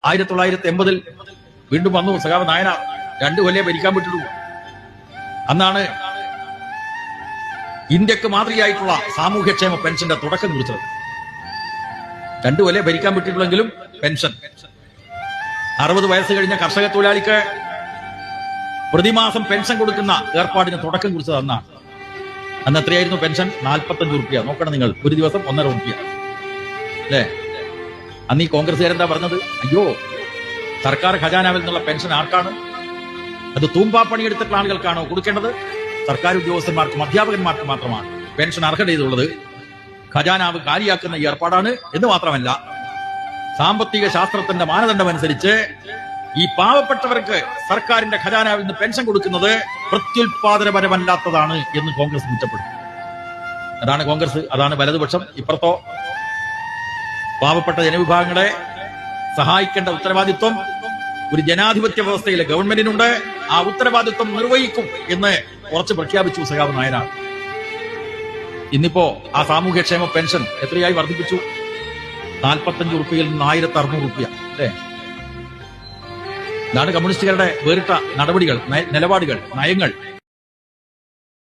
1980 വീണ്ടും വന്നു സഖാവ് നായനാർ. 2 കൊല്ലം ഭരിക്കാൻ പറ്റുള്ളൂ. അന്നാണ് ഇന്ത്യക്ക് മാതൃകയായിട്ടുള്ള സാമൂഹ്യക്ഷേമ പെൻഷന്റെ തുടക്കം കുറിച്ചത്. 2 കൊല്ലം ഭരിക്കാൻ പറ്റിയിട്ടുള്ളെങ്കിലും പെൻഷൻ 60 വയസ്സ് കഴിഞ്ഞ കർഷക തൊഴിലാളിക്ക് പ്രതിമാസം പെൻഷൻ കൊടുക്കുന്ന ഏർപ്പാടിന് തുടക്കം കുറിച്ചത് അന്നാണ്. അന്ന് എത്രയായിരുന്നു പെൻഷൻ? 45 റുപ്യ. നോക്കണം നിങ്ങൾ, ഒരു ദിവസം 1.5 റുപ്യ അല്ലേ? അന്ന് ഈ കോൺഗ്രസ്സുകാരെന്താ പറഞ്ഞത്? അയ്യോ, സർക്കാർ ഖജാനാവിൽ നിന്നുള്ള പെൻഷൻ ആർക്കാണ്? അത് തൂമ്പാ പണിയെടുത്തിട്ടുള്ള ആളുകൾക്കാണോ കൊടുക്കേണ്ടത്? സർക്കാർ ഉദ്യോഗസ്ഥന്മാർക്കും അധ്യാപകന്മാർക്കും മാത്രമാണ് പെൻഷൻ അർഹതയുള്ളത്. ഖജാനാവ് കാലിയാക്കുന്ന ഈ ഏർപ്പാടാണ്. എന്ന് മാത്രമല്ല, സാമ്പത്തിക ശാസ്ത്രത്തിന്റെ മാനദണ്ഡം അനുസരിച്ച് ഈ പാവപ്പെട്ടവർക്ക് സർക്കാരിന്റെ ഖജാനാവിൽ നിന്ന് പെൻഷൻ കൊടുക്കുന്നത് പ്രത്യുൽപാദനപരമല്ലാത്തതാണ് എന്ന് കോൺഗ്രസ് കുറ്റപ്പെടും. അതാണ് കോൺഗ്രസ്, അതാണ് വലതുപക്ഷം. ഇപ്പുറത്തോ പാവപ്പെട്ട ജനവിഭാഗങ്ങളെ സഹായിക്കേണ്ട ഉത്തരവാദിത്വം ഒരു ജനാധിപത്യ വ്യവസ്ഥയിലെ ഗവൺമെന്റിനുണ്ട്. ആ ഉത്തരവാദിത്വം നിർവഹിക്കും എന്ന് ഉറച്ചു പ്രഖ്യാപിച്ചു സഖാവ് നായനാർ. ഇന്നിപ്പോ ആ സാമൂഹ്യക്ഷേമ പെൻഷൻ എത്രയായി വർദ്ധിപ്പിച്ചു? 45 റുപ്യയിൽ നിന്ന് 1600 റുപ്യ അല്ലേ? ഇതാണ് കമ്മ്യൂണിസ്റ്റുകാരുടെ വേറിട്ട നടപടികൾ, നിലപാടുകൾ, നയങ്ങൾ.